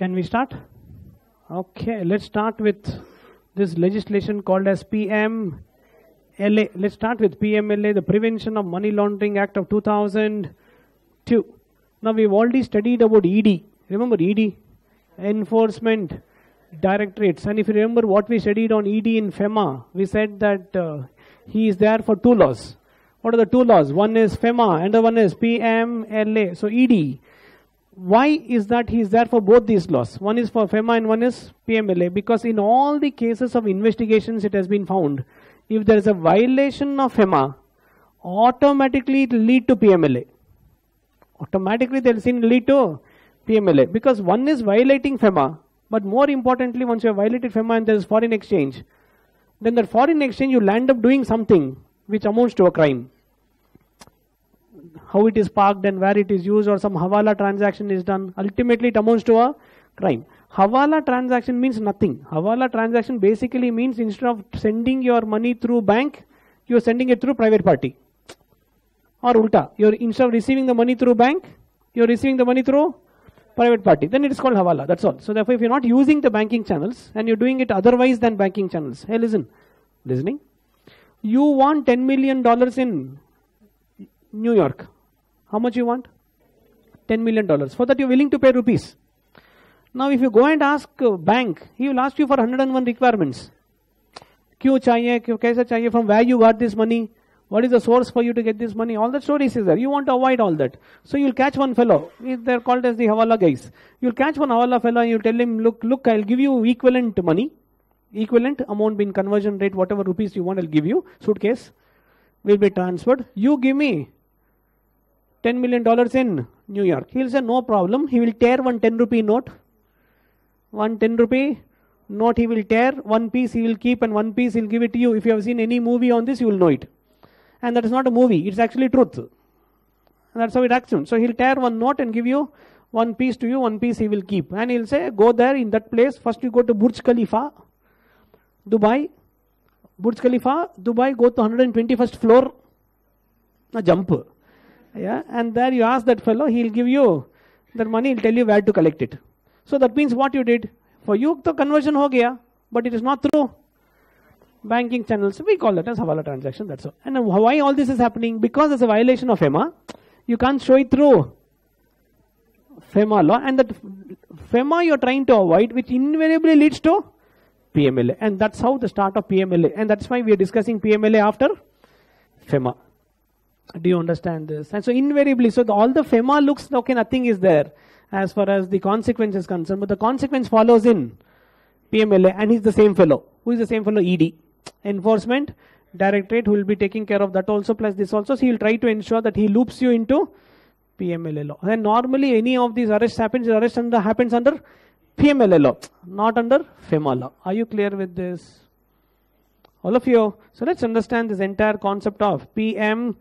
Can we start? Okay, let's start with this legislation called as PMLA. Let's start with PMLA, the Prevention of Money Laundering Act of 2002. Now we've already studied about ED. Remember ED? Enforcement Directorates. And if you remember what we studied on ED in FEMA, we said that he is there for two laws. What are the two laws? One is FEMA and the one is PMLA. So ED. Why is that he is there for both these laws? One is for FEMA and one is PMLA. Because in all the cases of investigations it has been found, if there is a violation of FEMA, automatically it will lead to PMLA. Automatically they will lead to PMLA. Because one is violating FEMA, but more importantly, once you have violated FEMA and there is foreign exchange, then that foreign exchange you will end up doing something which amounts to a crime. How it is parked and where it is used, or some Hawala transaction is done, ultimately it amounts to a crime. Hawala transaction means nothing. Hawala transaction basically means instead of sending your money through bank, you are sending it through private party. Or ulta, instead of receiving the money through bank, you are receiving the money through private party. Then it is called Hawala, that's all. So therefore if you are not using the banking channels and you are doing it otherwise than banking channels, hey listen, listening, you want $10 million in New York. How much you want? $10 million. For that you are willing to pay rupees. Now if you go and ask bank, he will ask you for 101 requirements. Kyun chahiye, kaisa chahiye, from where you got this money, what is the source for you to get this money, all that stories is there. You want to avoid all that. So you will catch one fellow, they are called as the Hawala guys. You will catch one Hawala fellow and you tell him, look, I will give you equivalent money, equivalent amount in conversion rate, whatever rupees you want, I will give you, suitcase will be transferred. You give me $10 million in New York. He will say no problem. He will tear one 10 rupee note. One 10 rupee note he will tear. One piece he will keep and one piece he will give it to you. If you have seen any movie on this, you will know it. And that is not a movie. It's actually truth. And that's how it acts. So he will tear one note and give you one piece to you. One piece he will keep. And he will say, go there in that place. First you go to Burj Khalifa, Dubai. Burj Khalifa, Dubai, go to 121st floor. Jump. Yeah, and there you ask that fellow, he will give you that money, he will tell you where to collect it. So that means what you did, for you the conversion ho gaya, but it is not through banking channels. We call that as Hawala transaction, that's all. And why all this is happening? Because there's a violation of FEMA. You can't show it through FEMA law, and that FEMA you're trying to avoid, which invariably leads to PMLA. And that's how the start of PMLA. And that's why we are discussing PMLA after FEMA. Do you understand this? And so invariably, so all the FEMA looks, okay, nothing is there as far as the consequence is concerned, but the consequence follows in PMLA, and he's the same fellow. Who is the same fellow? ED. Enforcement Directorate, who will be taking care of that also, plus this also. So he will try to ensure that he loops you into PMLA law. And normally any of these arrests happens under PMLA law, not under FEMA law. Are you clear with this? All of you. So let's understand this entire concept of PMLA.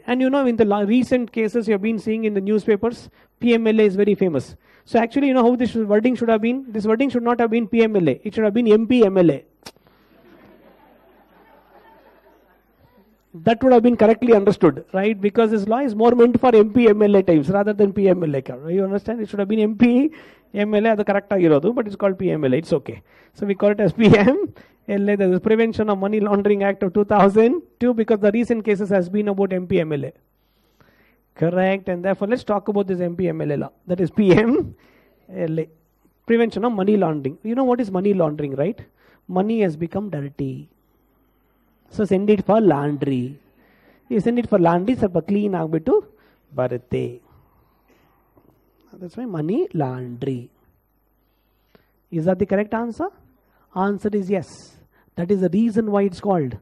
And you know, in the recent cases you have been seeing in the newspapers, PMLA is very famous. So actually, you know how this wording should have been? This wording should not have been PMLA. It should have been MPMLA. That would have been correctly understood, right? Because this law is more meant for MPMLA types rather than PMLA. You understand? It should have been MPMLA, the correct ಆಗಿರೋದು, but it's called PMLA. It's okay. So we call it as PMLA, the Prevention of Money Laundering Act of 2002, because the recent cases has been about MPMLA. Correct. And therefore, let's talk about this MPMLA law. That is PMLA, Prevention of Money Laundering. You know what is money laundering, right? Money has become dirty. So send it for laundry. You send it for laundry, ಸ್ವಲ್ಪ clean ಆಗ್ಬಿಟ್ಟು ಬರುತ್ತೆ. That's why money laundry. Is that the correct answer? Answer is yes. That is the reason why it's called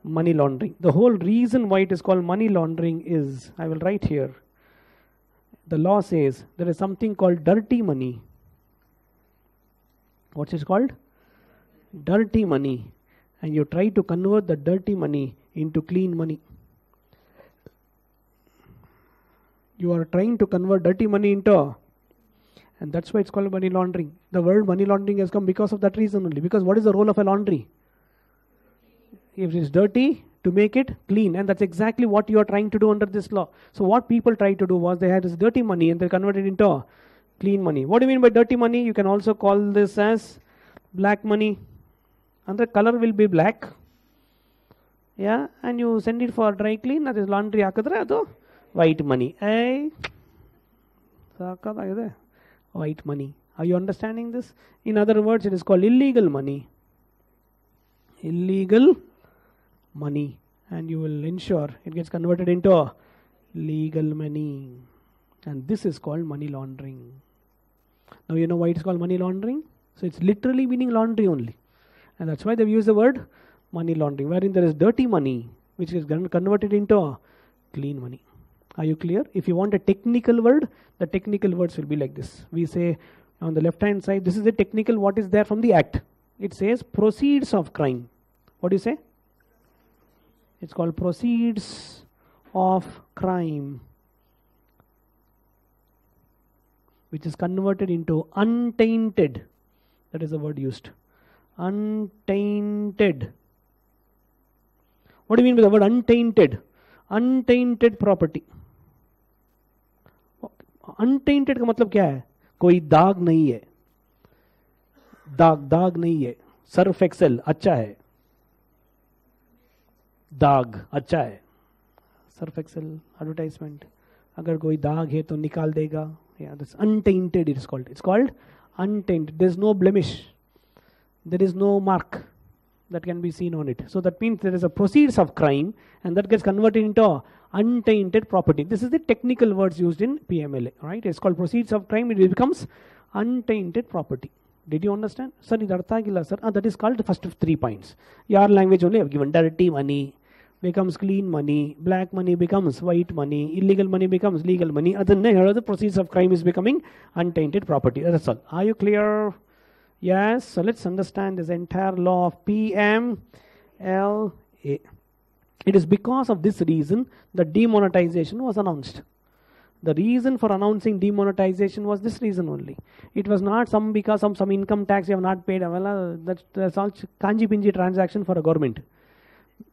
money laundering. The whole reason why it is called money laundering is, I will write here. The law says there is something called dirty money. What is called? Dirty money. And you try to convert the dirty money into clean money. You are trying to convert dirty money into, and that's why it's called money laundering. The word money laundering has come because of that reason only. Because what is the role of a laundry? If it is dirty, to make it clean. And that's exactly what you are trying to do under this law. So what people tried to do was they had this dirty money and they converted it into clean money. What do you mean by dirty money? You can also call this as black money. And the color will be black. Yeah, and you send it for dry clean, that is laundry hakadre adu white money. Hey, white money. Are you understanding this? In other words, it is called illegal money. Illegal money. And you will ensure it gets converted into legal money. And this is called money laundering. Now you know why it's called money laundering? So it's literally meaning laundry only. And that's why they've used the word money laundering, wherein there is dirty money, which is converted into clean money. Are you clear? If you want a technical word, the technical words will be like this. We say on the left hand side, this is the technical what is there from the act. It says proceeds of crime. What do you say? It's called proceeds of crime, which is converted into untainted. That is the word used. Untainted. What do you mean by the word untainted? Untainted property. Untainted का मतलब क्या है? कोई दाग नहीं है. दाग नहीं है. सर्फ एक्सेल अच्छा है. दाग अच्छा है. Surf Excel advertisement. अगर कोई दाग है तो निकाल देगा. Yeah, that's untainted it is called. It's called untainted. There is no blemish. There is no mark that can be seen on it. So that means there is a proceeds of crime and that gets converted into untainted property. This is the technical words used in PMLA, right? It's called proceeds of crime. It becomes untainted property. Did you understand? Sir, that is called the first of 3 points. Your language only have given dirty money becomes clean money, black money becomes white money, illegal money becomes legal money. Other than that, the proceeds of crime is becoming untainted property. That's all. Are you clear? Yes. So let's understand this entire law of PMLA. It is because of this reason that demonetization was announced. The reason for announcing demonetization was this reason only. It was not because of some income tax you have not paid. Well, that's all kanji pinji transaction for a government.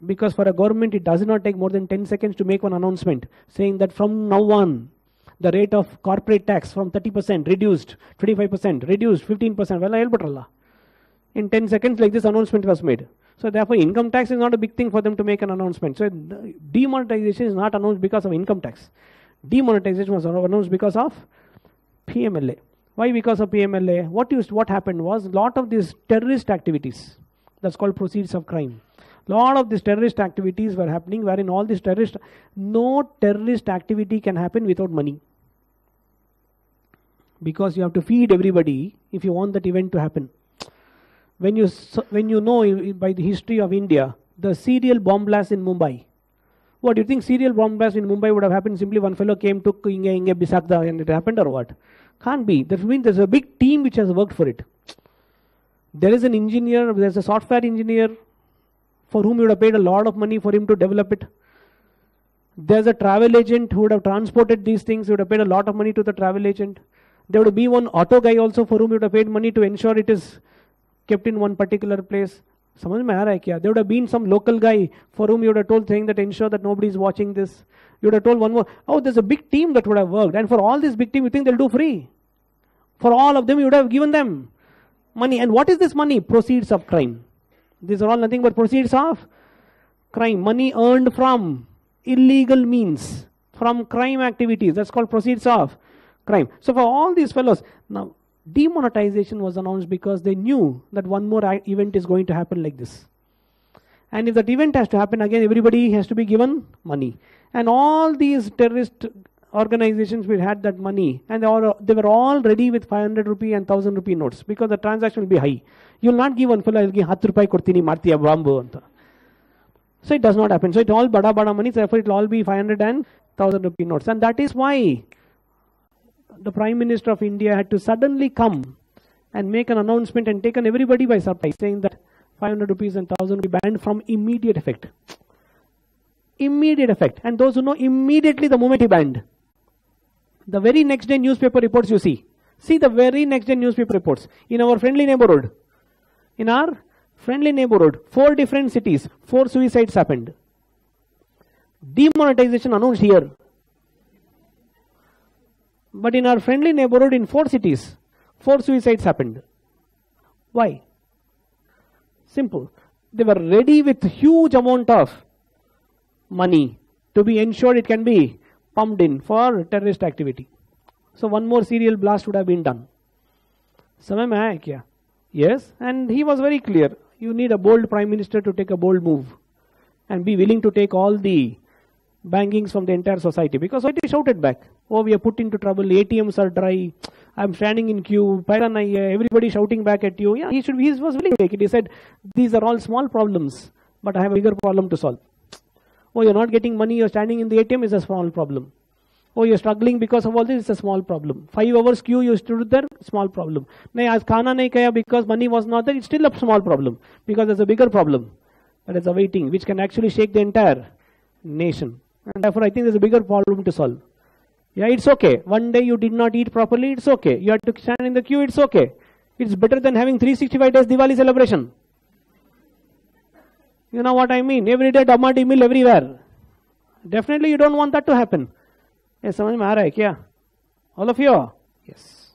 Because for a government, it does not take more than 10 seconds to make one announcement saying that from now on, the rate of corporate tax from 30% reduced, 25% reduced, 15%. Well, in 10 seconds, like this announcement was made. So therefore, income tax is not a big thing for them to make an announcement. So demonetization is not announced because of income tax. Demonetization was announced because of PMLA. Why because of PMLA? What happened was a lot of these terrorist activities, that's called proceeds of crime. Lot of these terrorist activities were happening wherein all these no terrorist activity can happen without money. Because you have to feed everybody if you want that event to happen. When you know by the history of India, the serial bomb blast in Mumbai. What do you think serial bomb blast in Mumbai would have happened? Simply one fellow came, took Inge Bisakda and it happened, or what? Can't be. That means there's a big team which has worked for it. There is an engineer, there's a software engineer for whom you would have paid a lot of money for him to develop it. There's a travel agent who would have transported these things. You would have paid a lot of money to the travel agent. There would be one auto guy also for whom you would have paid money to ensure it is kept in one particular place. There would have been some local guy for whom you would have told saying that ensure that nobody is watching this. You would have told one more. Oh, there's a big team that would have worked. And for all this big team, you think they'll do free. For all of them, you would have given them money. And what is this money? Proceeds of crime. These are all nothing but proceeds of crime. Money earned from illegal means, from crime activities. That's called proceeds of crime. So for all these fellows, now demonetization was announced because they knew that one more event is going to happen like this. And if that event has to happen again, everybody has to be given money. And all these terrorist organizations will had that money, and they were all ready with 500 rupee and 1000 rupee notes because the transaction will be high. You will not give one fellow, I will give 10 rupee kortini martiya bambu. So it does not happen. So it all bada money, therefore it will all be 500 and 1000 rupee notes. And that is why the Prime Minister of India had to suddenly come and make an announcement and taken everybody by surprise, saying that 500 rupees and 1000 will be banned from immediate effect. Immediate effect. And those who know, immediately the moment he banned, the very next day newspaper reports you see. See the very next day newspaper reports. In our friendly neighborhood, 4 different cities, 4 suicides happened. Demonetization announced here. But in our friendly neighborhood in 4 cities, 4 suicides happened. Why? Simple. They were ready with huge amount of money to be ensured it can be pumped in for terrorist activity. So one more serial blast would have been done. समझ में आया क्या? Yes, and he was very clear. You need a bold prime minister to take a bold move and be willing to take all the bangings from the entire society, because society shouted back, oh, we are put into trouble, ATMs are dry, I'm standing in queue, everybody shouting back at you. Yeah, he was willing to take it. He said, these are all small problems, but I have a bigger problem to solve. Oh, you're not getting money, you're standing in the ATM is a small problem. Oh, you're struggling because of all this, it's a small problem. 5 hours queue, you stood there, small problem. Nahi, aaj khana nahi kaya because money was not there, it's still a small problem, because there's a bigger problem that is awaiting, which can actually shake the entire nation. And therefore, I think there's a bigger problem to solve. Yeah, it's okay. One day you did not eat properly, it's okay. You had to stand in the queue, it's okay. It's better than having 365 days Diwali celebration. You know what I mean? Every day damadi meal everywhere. Definitely you don't want that to happen. Yes, समझ में आ रहा है क्या? All of you? Yes.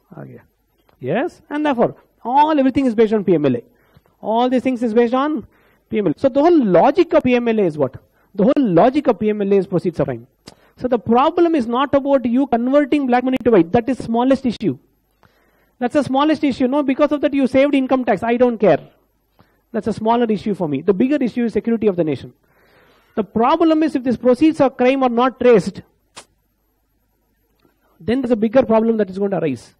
Yes, and therefore, everything is based on PMLA. All these things is based on PMLA. So the whole logic of PMLA is what? The whole logic of PMLA is proceeds of crime. So the problem is not about you converting black money to white. That is smallest issue. That's the smallest issue. No, because of that you saved income tax. I don't care. That's a smaller issue for me. The bigger issue is security of the nation. The problem is if these proceeds of crime are not traced, then there's a bigger problem that is going to arise.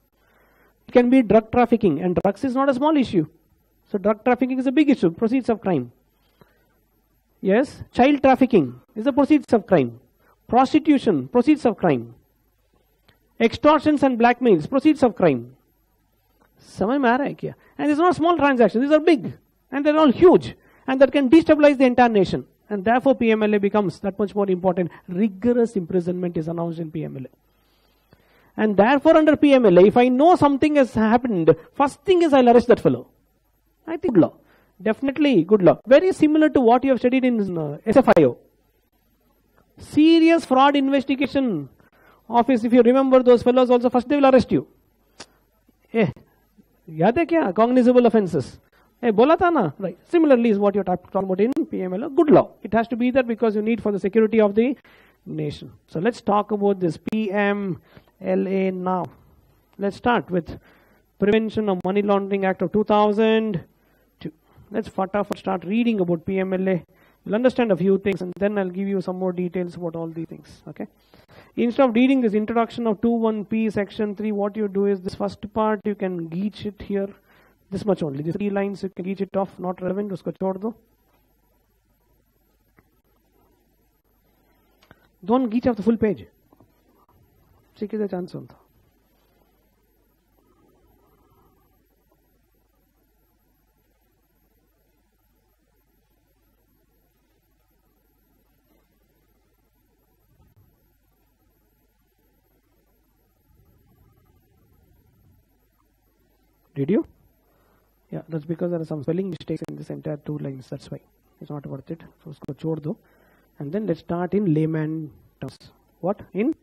It can be drug trafficking, and drugs is not a small issue. So drug trafficking is a big issue, proceeds of crime. Yes, child trafficking is the proceeds of crime. Prostitution, proceeds of crime. Extortions and blackmails, proceeds of crime. समझ में आ रहा है क्या? And these are not small transactions, these are big. And they're all huge. And that can destabilize the entire nation. And therefore PMLA becomes that much more important. Rigorous imprisonment is announced in PMLA. And therefore under PMLA, if I know something has happened, first thing is I'll arrest that fellow. I think good law. Definitely good law. Very similar to what you have studied in SFIO. Serious fraud investigation office. If you remember those fellows also, first they will arrest you. याद है क्या? Cognizable offenses. बोला था ना? Right. Similarly is what you're talking about in PMLA. Good law. It has to be there because you need for the security of the nation. So let's talk about this PMLA now. Let's start with Prevention of Money Laundering Act of 2002. Let's start reading about PMLA. You'll understand a few things and then I'll give you some more details about all these things. Okay. Instead of reading this introduction of 21P section 3, what you do is this first part you can geach it here. This much only. These 3 lines you can geach it off. Not relevant. Usko chhod do. Don't geach off the full page. Sikhe the chance unta. Did you? Yeah, that's because there are some spelling mistakes in this entire 2 lines. That's why it's not worth it. So usko chhod do. And then let's start in layman terms. What? In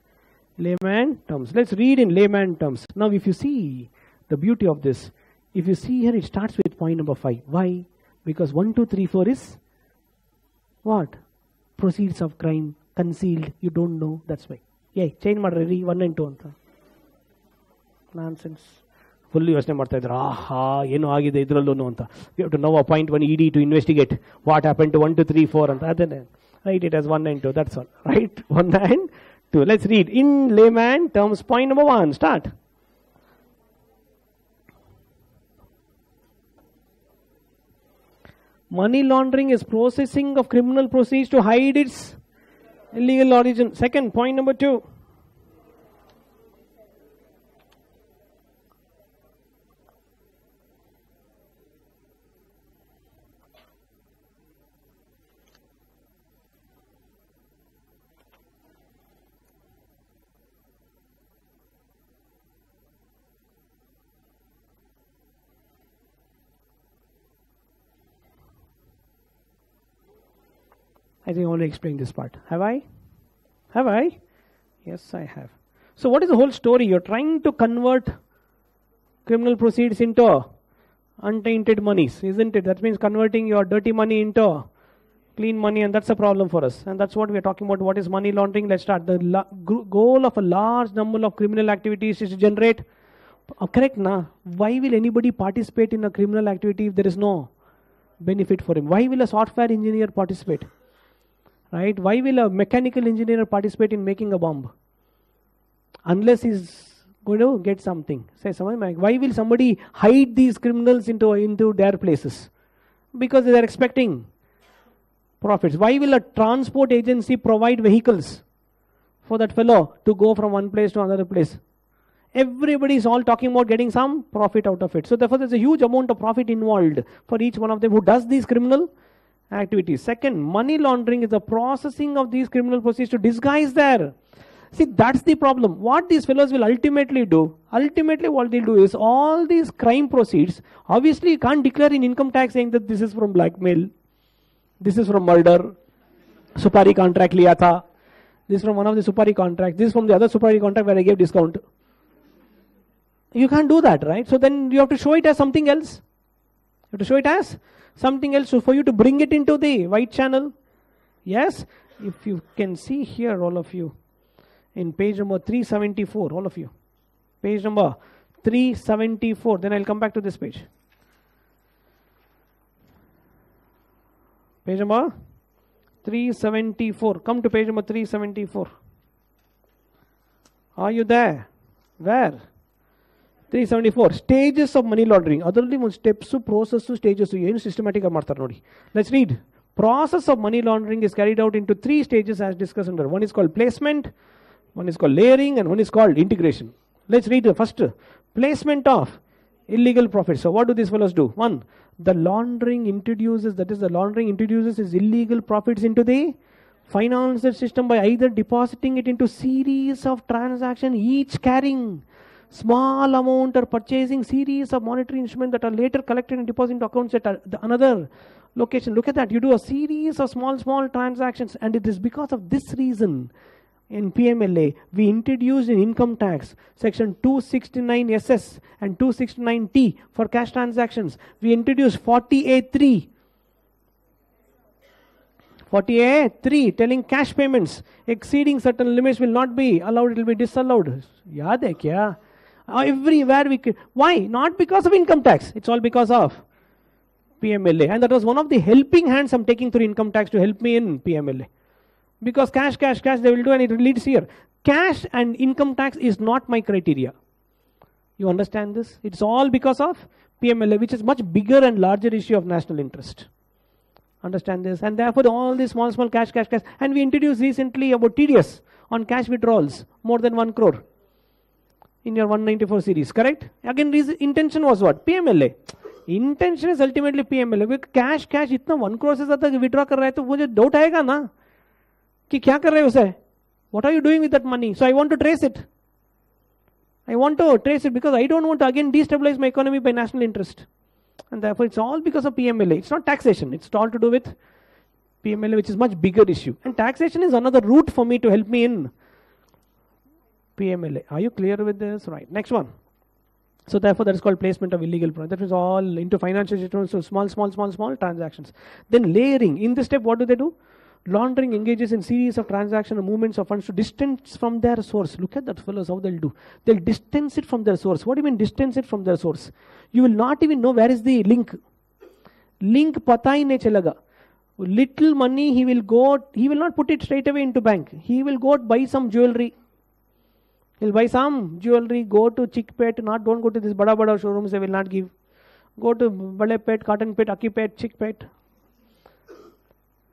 layman terms. Let's read in layman terms. Now if you see the beauty of this, if you see here it starts with point number 5. Why? Because 1, 2, 3, 4 is what? Proceeds of crime, concealed, you don't know, that's why. Yeah, change ಮಾಡ್ರಿ 1 and 2 ಅಂತ. Nonsense. Fully ಯೋಚನೆ ಮಾಡ್ತಾ ಇದ್ದಾರೆ ಏನು ಆಗಿದೆ ಇದರಲ್ಲೂ ಅಂತ. We have to now appoint one ED to investigate what happened to 1, 2, 3, 4 ಅಂತ. ಅದನ್ನೇ write it as 1 and 2, that's all. Right? 1 and 2. Let's read in layman terms. Point number 1, start. Money laundering is processing of criminal proceeds to hide its illegal origin. Second, point number 2. I think I only explained this part. Have I? Have I? Yes, I have. So what is the whole story? You're trying to convert criminal proceeds into untainted monies, isn't it? That means converting your dirty money into clean money, and that's a problem for us. And that's what we're talking about. What is money laundering? Let's start. The goal of a large number of criminal activities is to generate. Correct, na? Why will anybody participate in a criminal activity if there is no benefit for him? Why will a software engineer participate? Right? Why will a mechanical engineer participate in making a bomb? Unless he's going to get something. Say, why will somebody hide these criminals into their places? Because they are expecting profits. Why will a transport agency provide vehicles for that fellow to go from one place to another place? Everybody is all talking about getting some profit out of it. So therefore, there's a huge amount of profit involved for each one of them who does these criminal activities. Second, money laundering is the processing of these criminal proceeds to disguise their. See, that's the problem. What these fellows will ultimately do, what they'll do is all these crime proceeds, obviously you can't declare in income tax saying that this is from blackmail, this is from murder, supari contract liya tha, this is from one of the supari contracts, this is from the other supari contract where I gave discount. You can't do that, right? So then you have to show it as something else. You have to show it as something else, so for you to bring it into the white channel. Yes, if you can see here, all of you, in page number 374, all of you. Page number 374. Then I'll come back to this page. Page number 374. Come to page number 374. Are you there? Where? 374. Stages of money laundering. Adರಲ್ಲಿ ಒಂದು steps process stages ಏನು systematic ಆಗಿ ಮಾಡ್ತಾರೆ ನೋಡಿ. Let's read. Process of money laundering is carried out into 3 stages as discussed under. One is called placement, one is called layering, and one is called integration. Let's read the first. Placement of illegal profits. So what do these fellows do? One, the laundering introduces his illegal profits into the financial system by either depositing it into series of transactions, each carrying small amount, or purchasing series of monetary instruments that are later collected and deposited into accounts at another location. Look at that. You do a series of small transactions, and it is because of this reason in PMLA we introduced in income tax section 269SS and 269T for cash transactions. We introduced 40A3 telling cash payments exceeding certain limits will not be allowed, it will be disallowed. Yaad hai kya? Everywhere we could. Why? Not because of income tax. It's all because of PMLA. And that was one of the helping hands I'm taking through income tax to help me in PMLA. Because cash they will do, and it leads here. Cash and income tax is not my criteria. You understand this? It's all because of PMLA, which is much bigger and larger issue of national interest. Understand this? And therefore all these small cash. And we introduced recently about TDS on cash withdrawals, more than 1 crore. In your 194 series, correct? Again, intention was what? PMLA. Intention is ultimately PMLA. Cash इतना 1 crore से ज़्यादा withdraw कर रहा है तो मुझे doubt आएगा ना कि क्या कर रहे हो उसे? What are you doing with that money? So I want to trace it. Because I don't want to again destabilize my economy by national interest. And therefore it's all because of PMLA. It's not taxation. It's all to do with PMLA, which is much bigger issue. And taxation is another route for me to help me in PMLA. Are you clear with this? Right. Next one. So therefore that is called placement of illegal products. That is all into financial systems, so small transactions. Then layering. In this step, what do? Laundering engages in series of transactions and movements of funds to distance from their source. Look at that fellows, how they'll do. They'll distance it from their source. What do you mean distance it from their source? You will not even know where is the link. Link pata hi nahi chalega. Little money he will not put it straight away into bank. He will go buy some jewelry. He'll buy some jewelry, go to Chickpet, don't go to this bada showrooms, they will not give. Go to Balepet, Cottonpet, Akipet, Chickpet.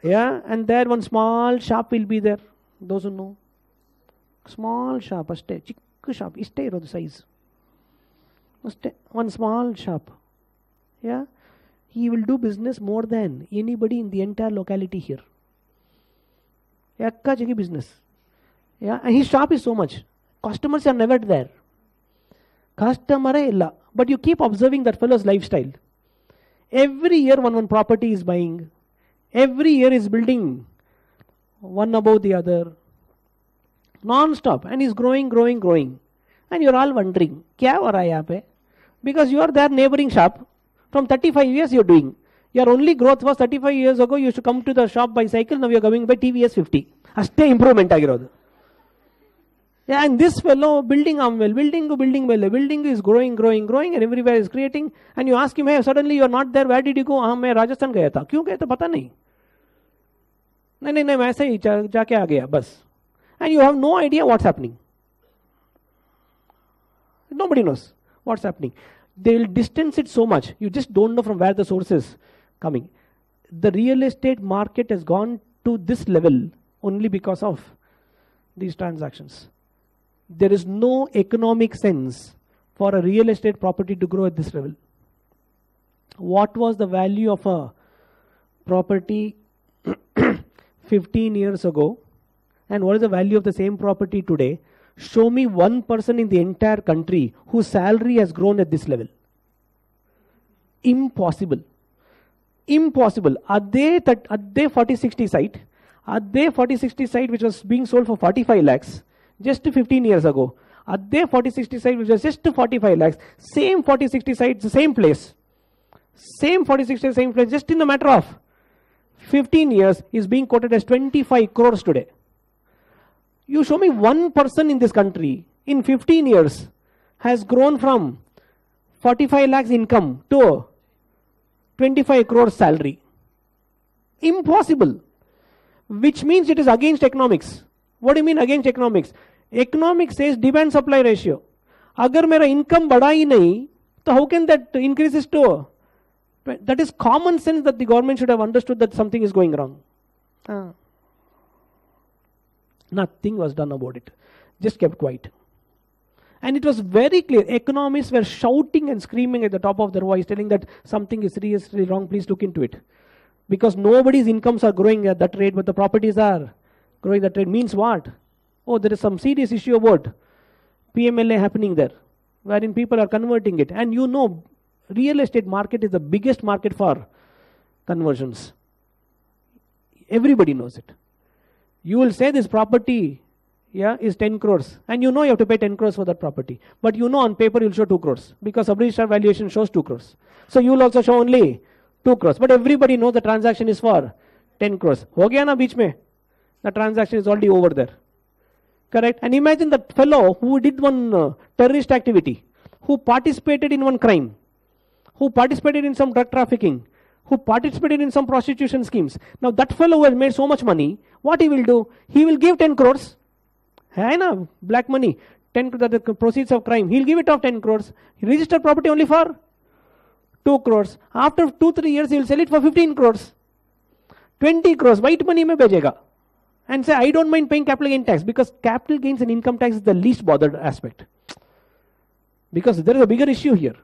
Yeah, and there one small shop will be there. Those who know. Small shop, aste, chikku shop, iste irodu size. Aste, one small shop. Yeah, he will do business more than anybody in the entire locality here. Yakka jagi business. Yeah, and his shop is so much. Customers are never there. Customer illa. But you keep observing that fellow's lifestyle. Every year one property is buying. Every year is building one above the other. non-stop, and is growing, growing, growing. And you're all wondering, क्या हो रहा है यहाँ पे? Because you are their neighboring shop. From 35 years you're doing. Your only growth was 35 years ago. You used to come to the shop by cycle. Now you're coming by TVS 50. ಅಷ್ಟೇ improvement ಆಗಿರೋದು. Yeah, and this fellow building building is growing, growing, growing, and everywhere is creating. And you ask him, hey, suddenly you are not there. Where did you go? मैं राजस्थान गया था. क्यों गया था पता नहीं. नहीं, मैं ऐसे ही जाके आ गया बस. And you have no idea what's happening. Nobody knows what's happening. They will distance it so much. You just don't know from where the source is coming. The real estate market has gone to this level only because of these transactions. There is no economic sense for a real estate property to grow at this level. What was the value of a property 15 years ago, and what is the value of the same property today? Show me one person in the entire country whose salary has grown at this level. Impossible. Impossible. Adhe 4060 site which was being sold for 45 lakhs just 15 years ago. Adhe 4060 site which was just 45 lakhs. Same 4060 site, the same place. Same 4060 same place, just in a matter of 15 years is being quoted as 25 crores today. You show me one person in this country in 15 years has grown from 45 lakhs income to 25 crores salary. Impossible. Which means it is against economics. What do you mean against economics? Economics says demand supply ratio. Agar mera income bada hi nahi, so how can that increases to? That is common sense that the government should have understood that something is going wrong. Nothing was done about it. Just kept quiet. And it was very clear. Economists were shouting and screaming at the top of their voice, telling that something is seriously wrong, please look into it. Because nobody's incomes are growing at that rate, but the properties are growing at that rate. Means what? Oh, there is some serious issue about PMLA happening there, wherein people are converting it. And you know, real estate market is the biggest market for conversions. Everybody knows it. You will say this property is 10 crores, and you know you have to pay 10 crores for that property. But you know on paper you'll show 2 crores because sub-registrar valuation shows 2 crores. So you will also show only 2 crores. But everybody knows the transaction is for 10 crores. Ho gaya na beech mein? The transaction is already over there. Correct? And imagine that fellow who did one terrorist activity, who participated in one crime, who participated in some drug trafficking, who participated in some prostitution schemes. Now that fellow who has made so much money, what he will do? He will give 10 crores. Hai na, black money, 10 the proceeds of crime. He'll give it off 10 crores. He registered property only for 2 crores. After 2-3 years, he will sell it for 15 crores. 20 crores, white money mein bejega. And say, I don't mind paying capital gain tax, because capital gains and income tax is the least bothered aspect. Because there is a bigger issue here.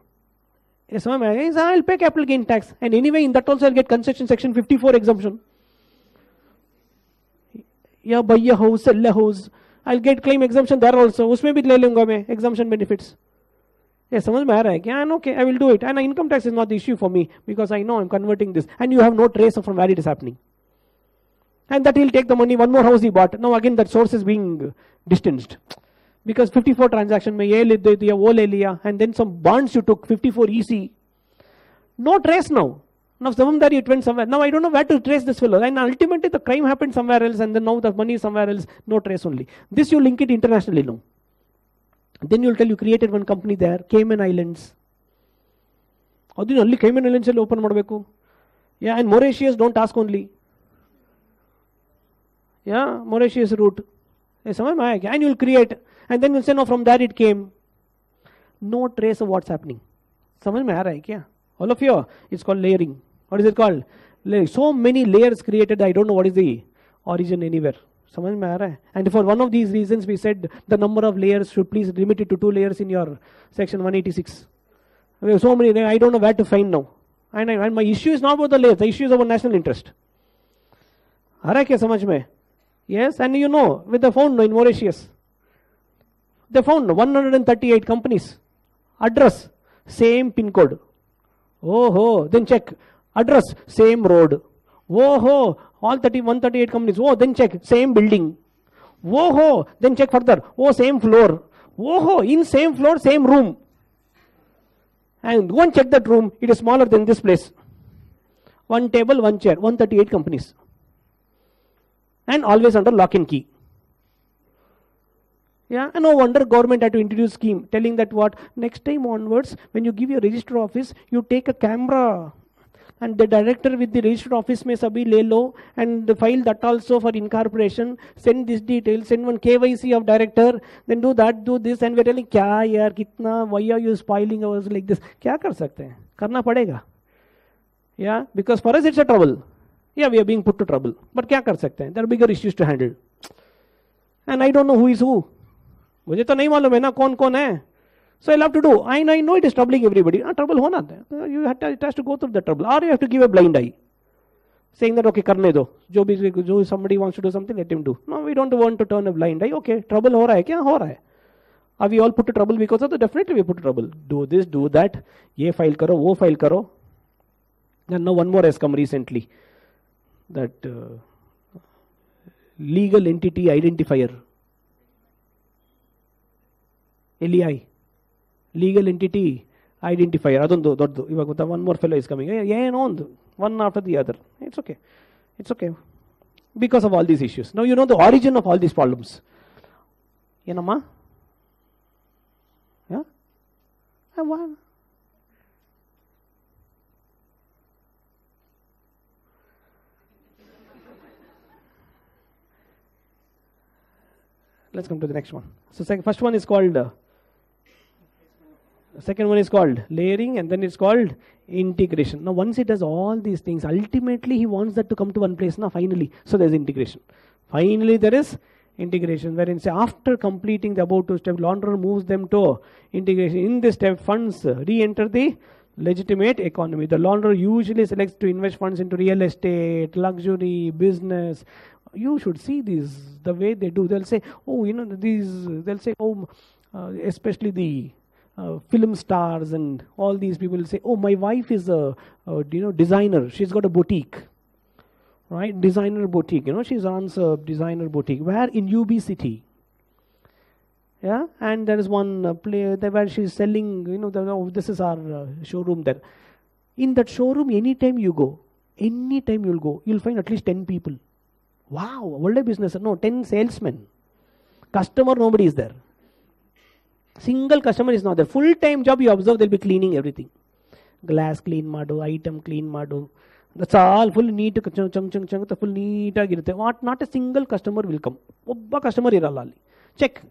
Yes, I'll pay capital gain tax. And anyway, in that also I'll get concession section 54 exemption. Yeah, buy a house, sell a house. I'll get claim exemption there also. Usme bhi le lunga main, exemption benefits. Yes, samajh mein aa raha hai ki, okay, I will do it. And income tax is not the issue for me, because I know I'm converting this. And you have no trace of from where it is happening. And that he'll take the money, one more house he bought. Now again that source is being distanced. Because 54 transaction mein ye le diya, wo le liya, and then some bonds you took, 54 EC. No trace now. Now somewhere it went somewhere. Now I don't know where to trace this fellow. And ultimately the crime happened somewhere else, and then now the money is somewhere else. No trace only. This you link it internationally now. Then you'll tell you created one company there, Cayman Islands. Only Cayman Islands will open madbeku. Yeah, and Mauritius, don't ask only. Yeah, Mauritius route. And you'll create. And then you'll say, no, from there it came. No trace of what's happening. Samajh mein aa raha hai kya? All of you, it's called layering. What is it called? So many layers created, I don't know what is the origin anywhere. Samajh mein aa raha hai? And for one of these reasons, we said the number of layers should please limit it to 2 layers in your section 186. We have so many, I don't know where to find now. And my issue is not about the layers, the issue is about national interest. Aa raha hai kya samajh mein? Yes, and you know, with the found in Mauritius, they found 138 companies. Address, same pin code. Oh ho, then check. Address, same road. Oh ho, all 138 companies. Oh, then check, same building. Whoa, then check further. Oh, same floor. Whoa, in same floor, same room. And go and check that room. It is smaller than this place. One table, one chair, 138 companies. And always under lock and key. Yeah, and no wonder government had to introduce scheme telling that what next time onwards, when you give your register office, you take a camera. And the director with the registered office may sabhi le lo and file that also for incorporation, send this detail, send one KYC of director, then do that, do this, and we're telling, kya yaar, kitna, why are you spoiling ours like this? Kya kar sakte hain? Karna padega. Yeah, because for us it's a trouble. Yeah, we are being put to trouble. But kya kar sakte hain? There are bigger issues to handle. And I don't know who is who. मुझे तो नहीं मालूम है ना कौन कौन है. So I'll have to do. I know it is troubling everybody. Trouble hona hai. It has to go through the trouble. Or you have to give a blind eye. Saying that, okay, karne do. Jo somebody wants to do something, let him do. No, we don't want to turn a blind eye. Okay, trouble ho raha hai kya? Ho raha hai. Are we all put to trouble because of that? Definitely we put to trouble. Do this, do that. Ye file karo, wo file karo. And now one more has come recently. That legal entity identifier. LEI. Legal entity identifier. Adondu. One more fellow is coming. Yeah, no, one after the other. It's okay. It's okay. Because of all these issues. Now you know the origin of all these problems. Yenama? Yeah? One. Let's come to the next one. So first one is called second one is called layering, and then it's called integration. Now once he does all these things, ultimately he wants that to come to one place now finally. So there's integration. Finally there is integration, wherein say after completing the above two steps, launderer moves them to integration. In this step, funds re-enter the legitimate economy. The launderer usually selects to invest funds into real estate, luxury, business. You should see these, the way they do. They'll say, oh, you know, they'll say, oh, especially the film stars and all these people will say, oh, my wife is a designer. She's got a boutique, right? Designer boutique. She runs a designer boutique. Where? In UB City. Yeah, and there is one place where she's selling. This is our showroom there. In that showroom, anytime you'll go, you'll find at least 10 people. Wow, what a business. No, 10 salesmen. Customer, nobody is there. Single customer is not there. Full-time job, you observe, they'll be cleaning everything. Glass clean madu, item clean madu. That's all full neat, full neat. Not a single customer will come. Obba customer irallali. Check.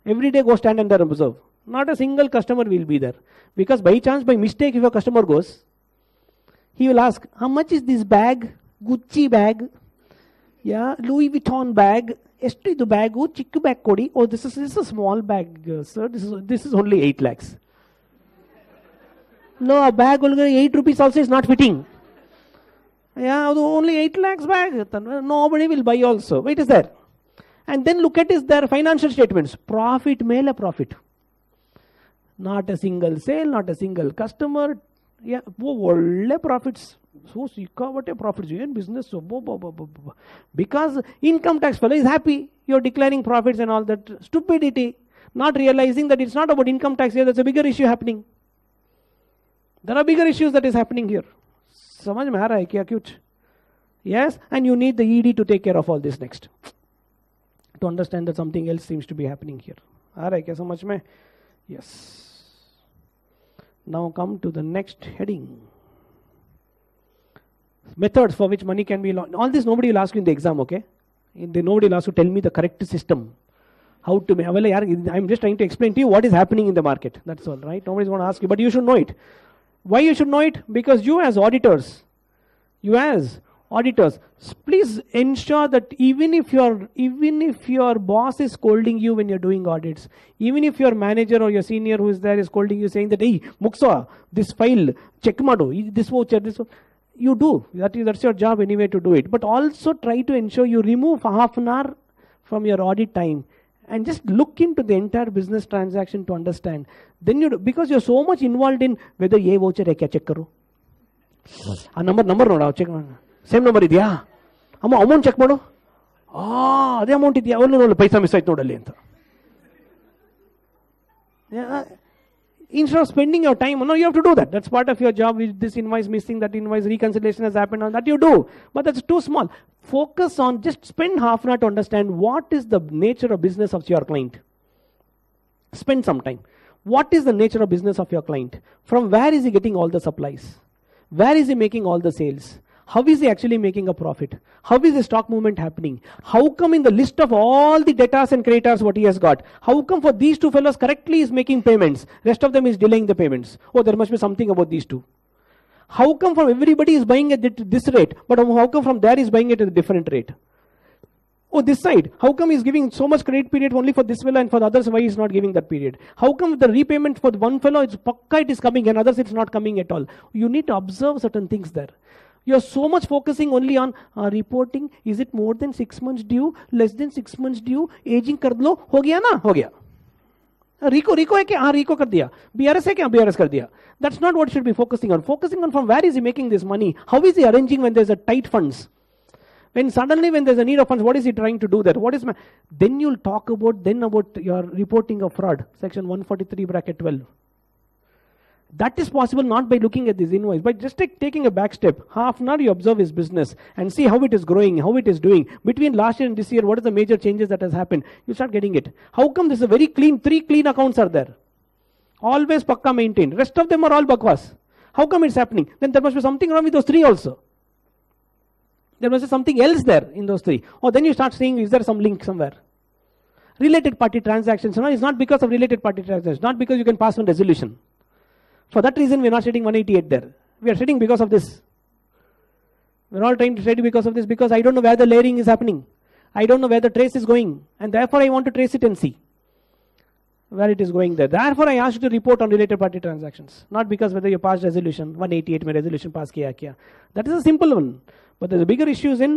Every day go stand and there observe. Not a single customer will be there. Because by chance, by mistake, if a customer goes, he will ask, how much is this bag? Gucci bag. Yeah, Louis Vuitton bag. ಎಷ್ಟು ಇದು bag ಚಿಕ್ಕ bag ಕೊಡಿ. Oh this is a small bag sir, this is only 8 lakhs. No, a bag ಒಳಗಡೆ 8 rupees also is not fitting. Yeah, ಅದು only 8 lakhs bag. Nobody will buy also. Wait, is there? And then look at their financial statements. Profit ಮೇಲೆ profit. Not a single sale, not a single customer. Yeah, ಒಳ್ಳೆ profits. So ಸಿಕ್ಕಾಪಟ್ಟೆ profits ಏನು business. Because income tax fellow is happy. You're declaring profits and all that. Stupidity. Not realizing that it's not about income tax here. There's a bigger issue happening. There are bigger issues that is happening here. समझ में आ रहा है क्या कुछ? Yes, and you need the ED to take care of all this next. To understand that something else seems to be happening here. आ रहा है क्या समझ में? Yes. Now come to the next heading. Methods for which money can be lost. All this nobody will ask you in the exam, okay? Nobody will ask you to tell me the correct system. How to make. Well, I'm just trying to explain to you what is happening in the market. That's all, right? Nobody's going to ask you, but you should know it. Why you should know it? Because you as auditors, please ensure that even if your boss is scolding you when you're doing audits, even if your manager or your senior who is there is scolding you saying that, hey, Muksa, this file, check mado, this voucher, this you do. That's your job anyway to do it. But also try to ensure you remove half an hour from your audit time and just look into the entire business transaction to understand. Then because you're so much involved in whether ye voucher hai kya check karo. A number noda check. Same number idya. Amma amount check mado. ಅದೇ amount ಇದೆಯಾ, ಅವನು ಪೈಸಾ miss ಆಯ್ತು ನೋಡಲ್ಲಿ ಅಂತ. Instead of spending your time, no, you have to do that. That's part of your job. This invoice missing, that invoice reconciliation has happened, on that you do. But that's too small. Focus on, just spend half an hour to understand what is the nature of business of your client. Spend some time. What is the nature of business of your client? From where is he getting all the supplies? Where is he making all the sales? How is he actually making a profit? How is the stock movement happening? How come in the list of all the debtors and creditors what he has got, how come for these two fellows correctly is making payments, rest of them is delaying the payments? Oh, there must be something about these two. How come from everybody is buying at this rate, but how come from there is buying it at a different rate? Oh, this side, how come he's giving so much credit period only for this fellow and for the others, why he's not giving that period? How come the repayment for one fellow, it's pakka it is coming and others it's not coming at all? You need to observe certain things there. You're so much focusing only on reporting. Is it more than 6 months due, less than 6 months due, aging kar lo, ho gaya na, ho gaya. Rico hai kya? Rico kar diya. BRS hai kya? BRS kar diya. That's not what you should be focusing on. Focusing on from where is he making this money? How is he arranging when there's a tight funds? When suddenly when there's a need of funds, what is he trying to do there? Then you'll talk about your reporting of fraud. Section 143 bracket 12. That is possible not by looking at this invoice, but just taking a back step. Half an hour you observe his business and see how it is growing, how it is doing. Between last year and this year, what are the major changes that has happened? You start getting it. How come this is a very clean, 3 clean accounts are there? Always pakka maintained. Rest of them are all bakwas. How come it's happening? Then there must be something wrong with those 3 also. There must be something else there in those 3. Or then you start seeing, is there some link somewhere? Related party transactions. No, it's not because of related party transactions. Not because you can pass on resolution. For that reason, we're not setting 188 there. We are setting because of this. We're all trying to study because of this, because I don't know where the layering is happening. I don't know where the trace is going. And therefore, I want to trace it and see where it is going there. Therefore, I asked you to report on related party transactions. Not because whether you passed resolution, 188 mein resolution pass kiya kya. That is a simple one. But there's a bigger issues in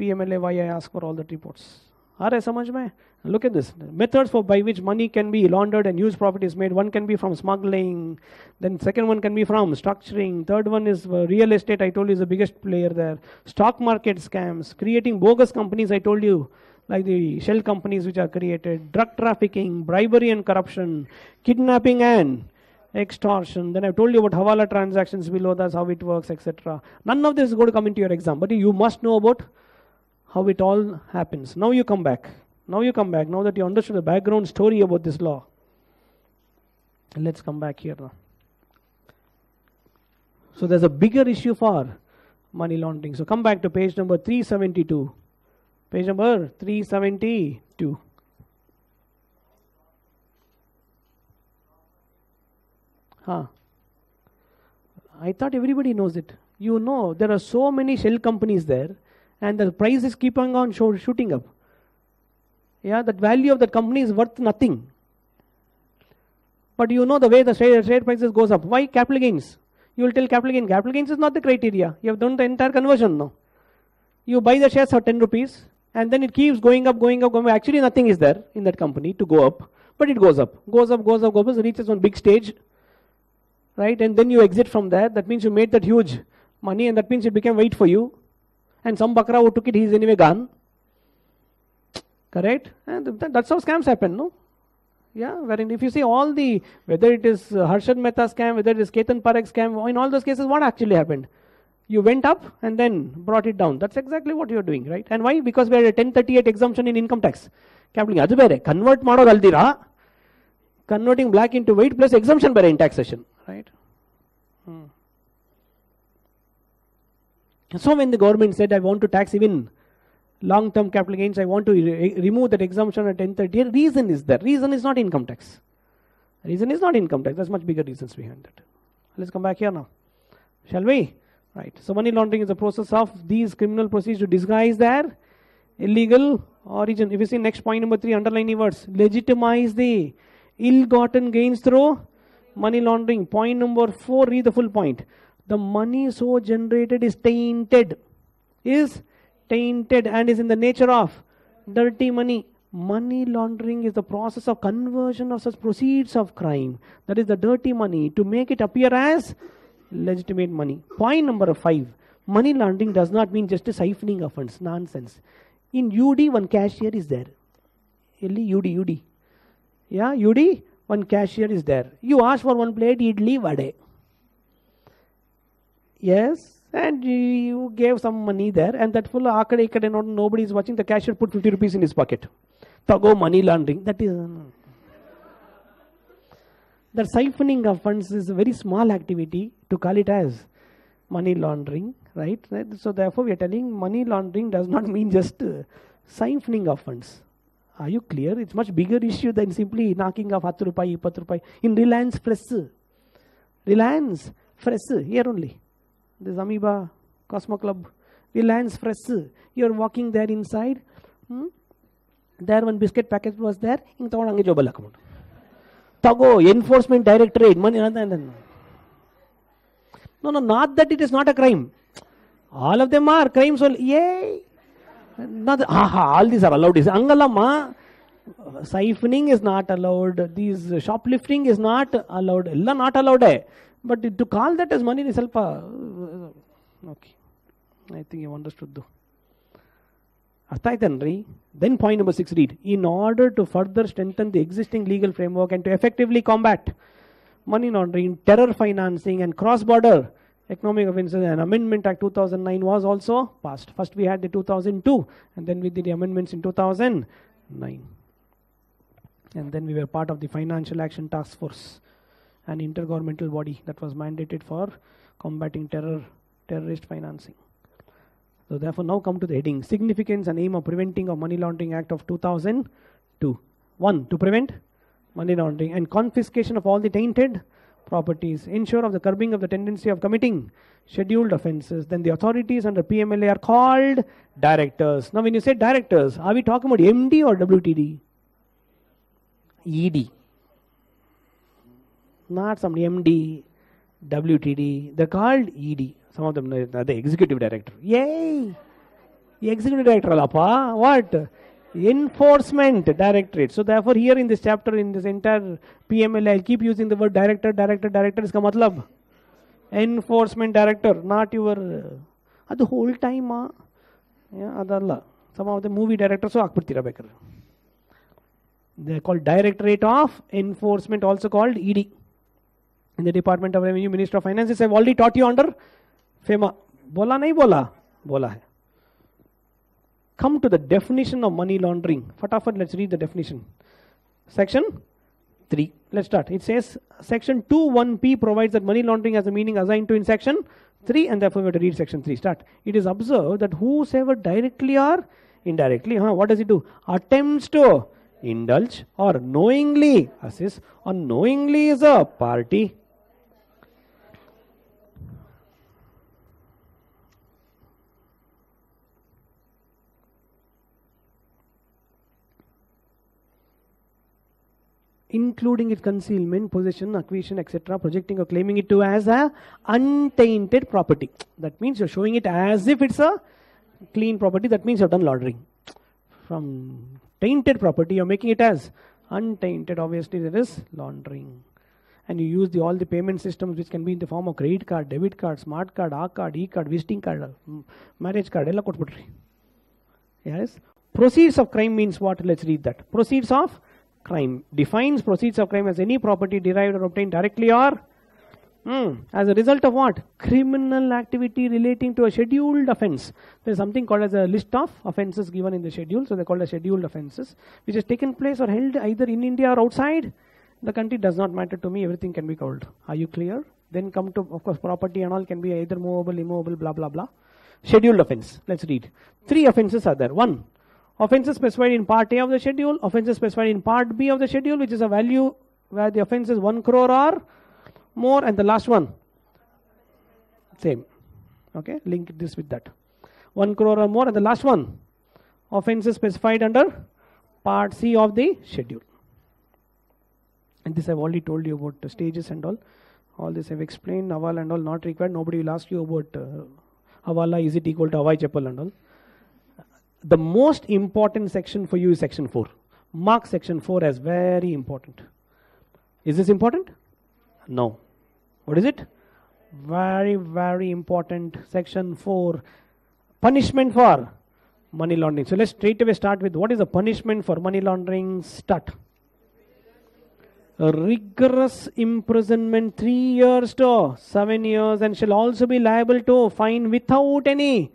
PMLA, why I ask for all the reports. Samajh mein? Look at this. Methods by which money can be laundered and used profit is made. One can be from smuggling. Then second one can be from structuring. Third one is real estate, I told you, is the biggest player there. Stock market scams. Creating bogus companies, I told you, like the shell companies which are created. Drug trafficking, bribery and corruption. Kidnapping and extortion. Then I told you about Hawala transactions below, that's how it works, etc. None of this is going to come into your exam. But you must know about how it all happens. Now you come back. Now that you understood the background story about this law. Let's come back here now. So there's a bigger issue for money laundering. So come back to page number 372. Page number 372. I thought everybody knows it. You know, there are so many shell companies there, and the price is keeping on shooting up. Yeah, that value of that company is worth nothing. But you know the way the share prices goes up. Why? Capital gains. You will tell capital gain. Capital gains is not the criteria. You have done the entire conversion now. You buy the shares for 10 rupees and then it keeps going up. Actually nothing is there in that company to go up. But it goes up. It reaches one big stage. Right? And then you exit from there. That means you made that huge money and that means it became weight for you. And some bakra who took it, he is anyway gone. Correct? And that's how scams happen, no? Yeah, wherein if you see all the, whether it is Harshad Mehta scam, whether it is Ketan Parekh scam, in all those cases, what actually happened? You went up and then brought it down. That's exactly what you're doing, right? And why? Because we had a 1038 exemption in income tax. Capital adu bere, convert mado aldira, converting black into white plus exemption bere in taxation, right? So when the government said, I want to tax even long-term capital gains, I want to remove that exemption at 1030. Reason is there. Reason is not income tax. Reason is not income tax. There's much bigger reasons behind it. Let's come back here now. Shall we? Right. So money laundering is the process of these criminal proceeds to disguise their illegal origin. If you see next point number 3, underline the words. Legitimize the ill-gotten gains through money laundering. Point number 4, read the full point. The money so generated is tainted. Is tainted and is in the nature of dirty money. Money laundering is the process of conversion of such proceeds of crime, that is the dirty money, to make it appear as legitimate money. Point number 5, money laundering does not mean just a siphoning of funds. Nonsense. In UD, one cashier is there. UD. Yeah, UD, one cashier is there. You ask for one plate idli vade. Yes, and you gave some money there, and that full akade ikade, nobody is watching. The cashier put 50 rupees in his pocket. Tago money laundering. That is. The siphoning of funds is a very small activity to call it as money laundering, right? So therefore, we are telling money laundering does not mean just siphoning of funds. Are you clear? It's much bigger issue than simply knocking off 10 rupai, 20 rupai. In Reliance Fresh, here only. This Amoeba, Cosmo Club, Reliance Fresh. You're walking there inside. There one biscuit packet was there. Tago, enforcement directorate, money. No, not that it is not a crime. All of them are crimes. Yay! All these are allowed. Angalama, siphoning is not allowed. These shoplifting is not allowed. Ella not allowed. But to call that as money is okay. I think you understood though. Then point number 6, read. In order to further strengthen the existing legal framework and to effectively combat money laundering, terror financing and cross-border economic offences, an Amendment Act 2009 was also passed. First we had the 2002 and then we did the amendments in 2009. And then we were part of the Financial Action Task Force, an intergovernmental body that was mandated for combating terrorist financing. So therefore now come to the heading. Significance and aim of preventing of Money Laundering Act of 2002. 1. To prevent money laundering and confiscation of all the tainted properties. Ensure of the curbing of the tendency of committing scheduled offences. Then the authorities under PMLA are called directors. Now when you say directors, are we talking about MD or WTD? ED. Not some MD, WTD. They're called ED. Some of them are the executive director. Yay! Executive director, alapa. What? Enforcement directorate. So therefore here in this chapter, in this entire PMLA, I'll keep using the word director. Iska matlab enforcement director, not your the whole time. Yeah, adalla. Some of the movie directors so akpirtira bekar. They are called Directorate of Enforcement, also called ED. In the Department of Revenue, Minister of Finances. I've already taught you under FEMA. Bola nahi bola? Bola hai. Come to the definition of money laundering. Fatafat, let's read the definition. Section 3. Let's start. It says Section 2(1)(p) provides that money laundering has a meaning assigned to in Section 3, and therefore we have to read Section 3. Start. It is observed that whosoever directly or indirectly, what does it do? Attempts to indulge or knowingly assist, or knowingly is a party. Including its concealment, possession, acquisition, etc., projecting or claiming it to as a untainted property. That means you're showing it as if it's a clean property. That means you've done laundering. From tainted property, you're making it as untainted. Obviously, there is laundering. And you use all the payment systems which can be in the form of credit card, debit card, smart card, R card, E card, visiting card, marriage card. Yes. Proceeds of crime means what? Let's read that. Proceeds of crime defines proceeds of crime as any property derived or obtained directly or as a result of what? Criminal activity relating to a scheduled offense. There is something called as a list of offenses given in the schedule. So they are called as scheduled offenses, which has taken place or held either in India or outside the country. Does not matter to me. Everything can be covered. Are you clear? Then come to, of course, property and all can be either movable, immovable, blah, blah, blah. Scheduled offense. Let's read. 3 offenses are there. 1. Offenses specified in Part A of the schedule. Offenses specified in Part B of the schedule, which is a value where the offense is 1 crore or more. And the last one, same. Okay, link this with that. 1 crore or more. And the last one, offenses specified under Part C of the schedule. And this I've already told you about the stages and all. All this I've explained. Hawala and all not required. Nobody will ask you about Hawala, is it equal to Hawai Chapel and all. The most important section for you is Section 4. Mark Section 4 as very important. Is this important? No. What is it? Very, very important. Section 4. Punishment for Money laundering. So let's straight away start with what is the punishment for money laundering? Start. A rigorous imprisonment, 3 years to 7 years, and shall also be liable to fine without any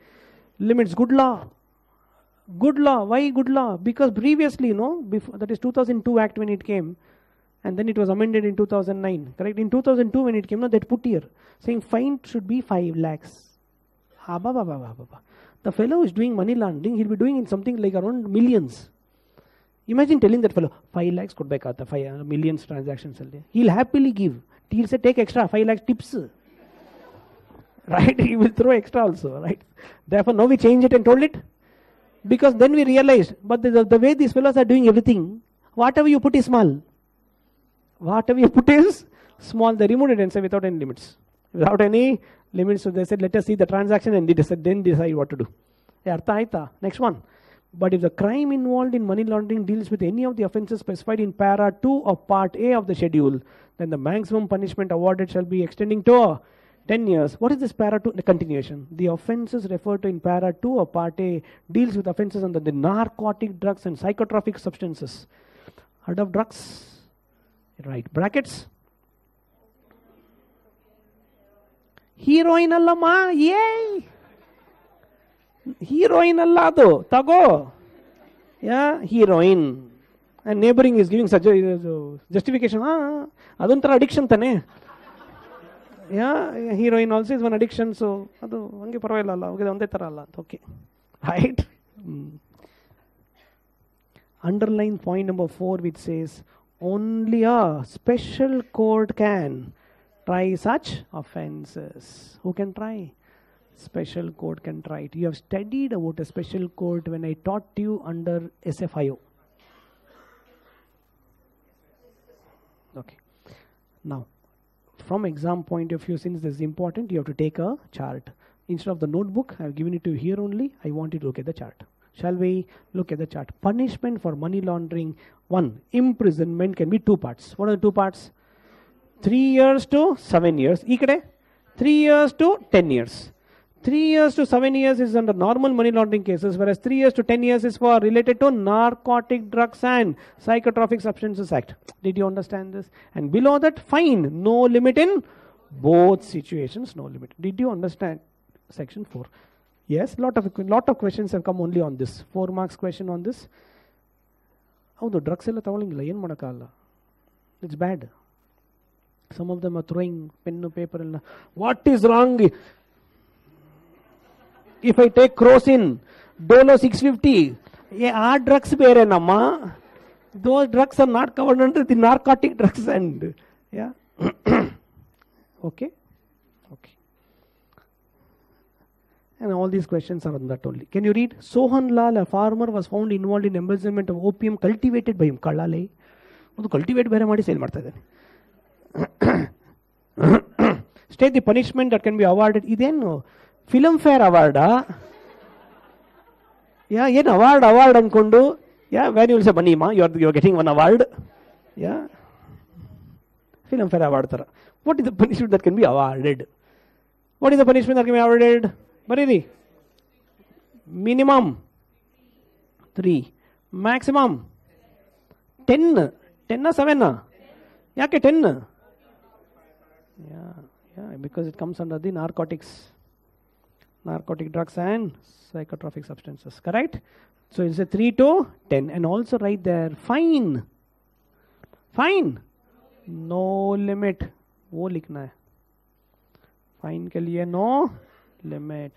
limits. Good law. Good law. Why good law? Because previously, before, that is 2002 Act when it came, and then it was amended in 2009. Correct? In 2002 when it came, that put here saying fine should be 5 lakhs. The fellow is doing money laundering. He'll be doing in something like around millions. Imagine telling that fellow 5 lakhs could buy 5 millions transactions. He'll happily give. He'll say take extra 5 lakhs tips. Right? He will throw extra also. Right? Therefore, now we change it and told it. Because then we realized, but the way these fellows are doing everything, whatever you put is small. Whatever you put is small. They removed it and said without any limits. Without any limits. So they said, let us see the transaction and then decide what to do. Next one. But if the crime involved in money laundering deals with any of the offences specified in para 2 of part A of the schedule, then the maximum punishment awarded shall be extending to 10 years. What is this para 2? The continuation. The offences referred to in para 2 of part A deals with offences under the narcotic drugs and psychotropic substances. Heard of drugs? Right. Brackets. Heroin allama. Yay! Heroin allado. Tago. Yeah, heroin. And neighboring is giving such a justification. Adontra addiction tane. Yeah, heroin also is one addiction, so adu hange paravailla alla, onde ತರ ಅಲ್ಲ. Okay. Right? Underline point number 4 which says only a special court can try such offences. Who can try? Special court can try it. You have studied about a special court when I taught you under SFIO. Okay. Now, from exam point of view, since this is important, you have to take a chart. Instead of the notebook, I have given it to you here only. I want you to look at the chart. Shall we look at the chart? Punishment for money laundering. 1. Imprisonment can be 2 parts. What are the 2 parts? 3 years to 7 years. 3 years to 10 years. 3 years to 7 years is under normal money laundering cases, whereas 3 years to 10 years is for related to Narcotic Drugs and Psychotropic Substances Act. Did you understand this? And below that, fine. No limit in both situations. No limit. Did you understand section 4? Yes, lot of questions have come only on this. 4 marks question on this. ಹೌದು drugs ಎಲ್ಲ ತಗೊಳ್ಳಂಗಿಲ್ಲ, ಏನು ಮಾಡೋಕ್ಕಾಗಲ್ಲ. It's bad. Some of them are throwing pen and paper and what is wrong if I take Crocin, Dolo 650? Our drugs ಬೇರೆ ನಮ್ಮ. Those drugs are not covered under the narcotic drugs and yeah. Okay. And all these questions are on that only. Can you read? Sohan Lal, a farmer, was found involved in embezzlement of opium cultivated by him. Kallale. ಅದು cultivate ಬೇರೆ ಮಾಡಿ sale ಮಾಡ್ತಾ ಇದ್ದಾನೆ. State the punishment that can be awarded. ಇದೇನು Filmfare ಅವಾರ್ಡಾ? ಏನು award ಅನ್ಕೊಂಡು when you will say ಬನ್ನಿಮಾ you are getting one award. Filmfare award ಥರ. What is the punishment that can be awarded? What is the punishment that can be awarded? ಬರೀರಿ. Minimum 3, maximum 10. 10 7? ಯಾಕೆ 10? Because it comes under the narcotic drugs and psychotropic substances. Correct? So it's a 3 to 10. And also right there, fine. No limit. वो लिखना है. Fine के लिए no limit.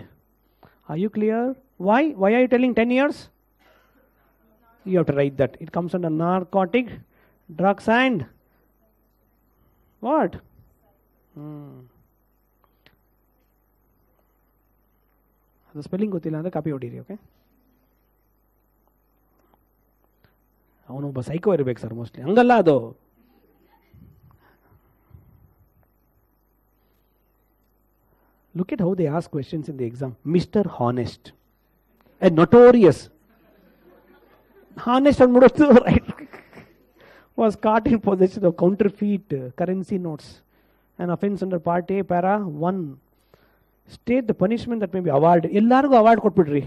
Are you clear? Why are you telling 10 years? You have to write that. It comes under narcotic drugs and what? ಅದು spelling ಗೊತ್ತಿಲ್ಲ ಅಂದರೆ copy ಹೊಡೀರಿ. Okay, ಅವನೊಬ್ಬ psycho ಇರಬೇಕು ಸರ್ ಮೋಸ್ಟ್ಲಿ. ಹಂಗಲ್ಲ ಅದು. Look at how they ask questions in the exam. Mr. Honest, a notorious honest and right, was caught in possession of counterfeit currency notes. An offense under part A, para 1. State the punishment that may be awarded. ಎಲ್ಲರಿಗೂ award ಕೊಟ್ಬಿಡ್ರಿ.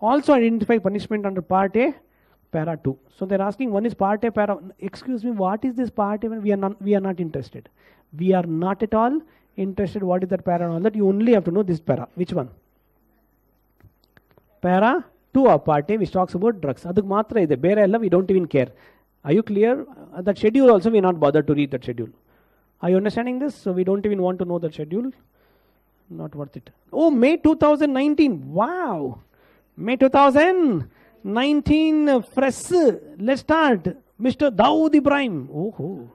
Also identify punishment under Part A, Para 2. So they're asking, one is Part A, Para. Excuse me, what is this Part A? We are not interested. We are not at all interested. What is that Para and all that? You only have to know this Para. Which one? Para 2 of Part A, which talks about drugs. Aduk matra ide. Bere ella we don't even care. Are you clear? That schedule also we are not bothered to read that schedule. Are you understanding this? So we don't even want to know the schedule. Not worth it. Oh, May 2019. Wow. May 2019. Fresh. Let's start. Mr. Dawood Ibrahim. Oh.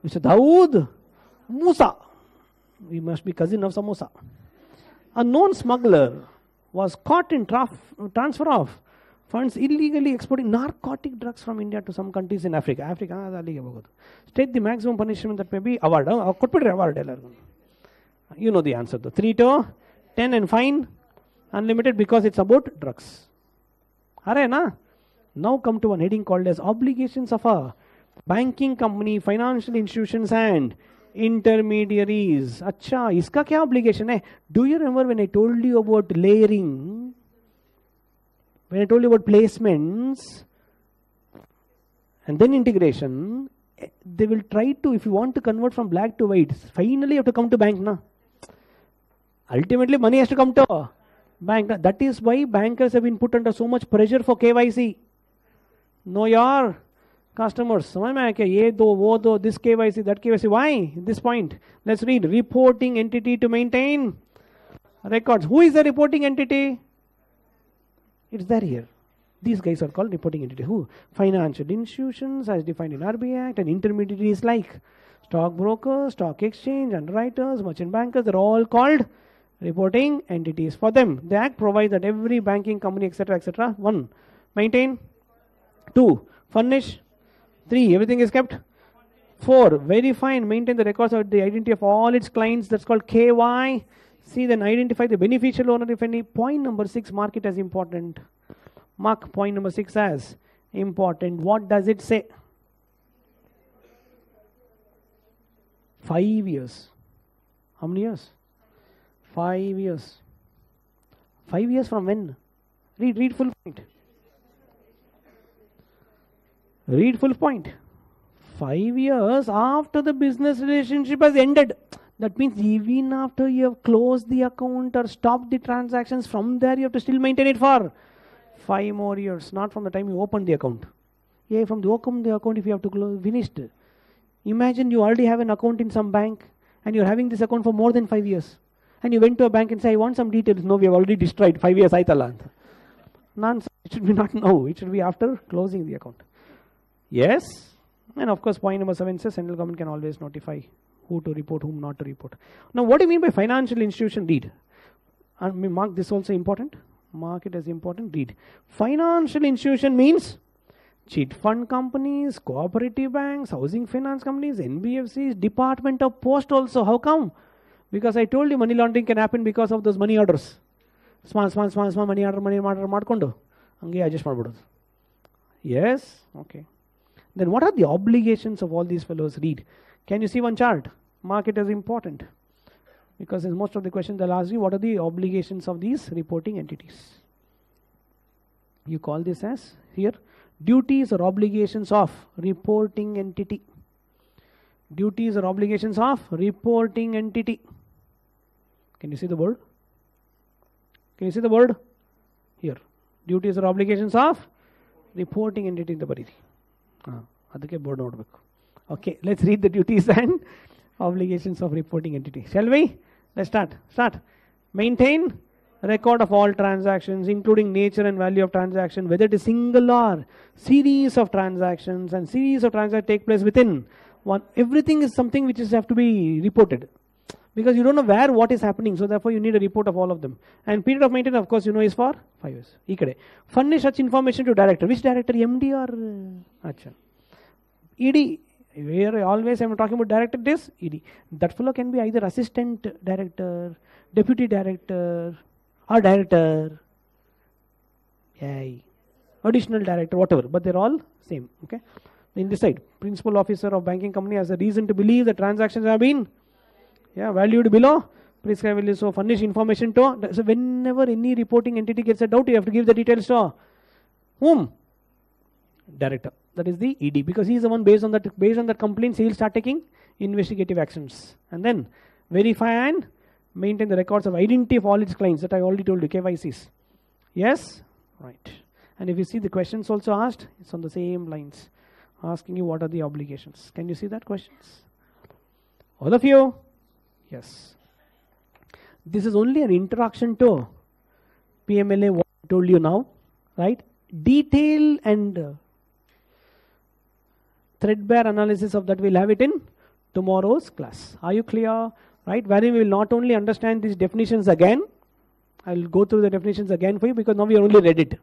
Mr. Dawood Musa. We must be cousin of Samosa. A known smuggler was caught in transfer of funds illegally exporting narcotic drugs from India to some countries in Africa. State the maximum punishment that may be award. You know the answer though. 3 to 10 and fine unlimited because it's about drugs. Now come to one heading called as obligations of a banking company, financial institutions and intermediaries. Acha, iska kya obligation hai? Do you remember when I told you about layering? When I told you about placements and then integration, they will try to, if you want to convert from black to white, finally you have to come to bank. Na? Ultimately, money has to come to bank. Na? That is why bankers have been put under so much pressure for KYC. Know your customers. समझ में आया क्या? ये दो, वो दो, this KYC, that KYC. Why? This point. Let's read. Reporting entity to maintain records. Who is the reporting entity? It's there here. These guys are called reporting entity. Who? Financial institutions as defined in RBI Act, and intermediaries like stockbrokers, stock exchange, underwriters, merchant bankers. They're all called reporting entities. For them, the Act provides that every banking company, etc., 1. Maintain. 2. Furnish. 3. Everything is kept. 4. Verify and maintain the records of the identity of all its clients. That's called KY. See, then identify the beneficial owner if any. Point number 6, mark it as important. Mark point number 6 as important. What does it say? 5 years. How many years? 5 years. 5 years from when? Read full point. Read full point. 5 years after the business relationship has ended. That means even after you have closed the account or stopped the transactions, from there you have to still maintain it for 5 more years. Not from the time you opened the account. Yeah, from the open the account if you have to close, finished. Imagine you already have an account in some bank and you're having this account for more than 5 years. And you went to a bank and say, I want some details. No, we have already destroyed 5 years. Nonsense. It should be not now. It should be after closing the account. Yes. And of course, point number 7 says central government can always notify who to report, whom not to report. Now, what do you mean by financial institution? Read. And mark this also important. Mark it as important. Read. Financial institution means cheat fund companies, cooperative banks, housing finance companies, NBFCs, Department of Post also. How come? Because I told you money laundering can happen because of those money orders. Small money order ಮಾಡ್ಕೊಂಡು ಹಂಗೆ adjust ಮಾಡ್ಬಿಡೋದು. Yes? Okay. Then what are the obligations of all these fellows? Read. Can you see one chart? Mark it as important. Because in most of the questions they'll ask you, what are the obligations of these reporting entities? You call this as, here, duties or obligations of reporting entity. Duties or obligations of reporting entity. Can you see the word? Can you see the word? Here. Duties or obligations of reporting entity in the body. ಅದಕ್ಕೆ board ನೋಡಬೇಕು. Okay, let's read the duties and obligations of reporting entity. Shall we? Let's start. Maintain record of all transactions, including nature and value of transaction, whether it is single or series of transactions, and series of transactions take place within one. Everything is something which is have to be reported. Because you don't know where what is happening, so therefore you need a report of all of them. And period of maintenance, of course, you know, is for 5 years. Ikade. Furnish such information to director. Which director? MD or Acha? ED. Where always I am talking about director, this ED. That fellow can be either assistant director, deputy director, or director. Yay. Additional director, whatever. But they're all same. Okay. In this side, principal officer of banking company has a reason to believe the transactions have been valued below prescribe list, so furnish information to. So whenever any reporting entity gets a doubt, you have to give the details to whom? Director. That is the ED, because he is the one based on that complaints, he will start taking investigative actions. And then verify and maintain the records of identity of all its clients that I already told you, KYCs. Yes? Right. And if you see the questions also asked, it's on the same lines, asking you what are the obligations. Can you see that questions? All of you? Yes. This is only an introduction to PMLA, what I told you now, right? Detail and threadbare analysis of that, we'll have it in tomorrow's class. Are you clear? Right? Wherein we will not only understand these definitions again, I'll go through the definitions again for you, because now we only read it.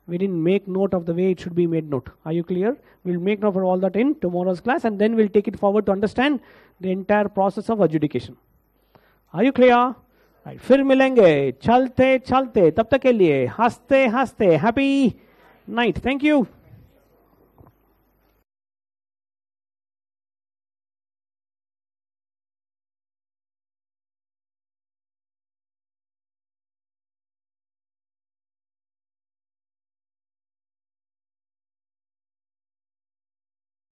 We didn't make note of the way it should be made note. Are you clear? We'll make note of all that in tomorrow's class, and then we'll take it forward to understand the entire process of adjudication. Are you clear? Right. फिर मिलेंगे चलते चलते, तब तक के लिए हंसते हंसते. Happy night. Thank you.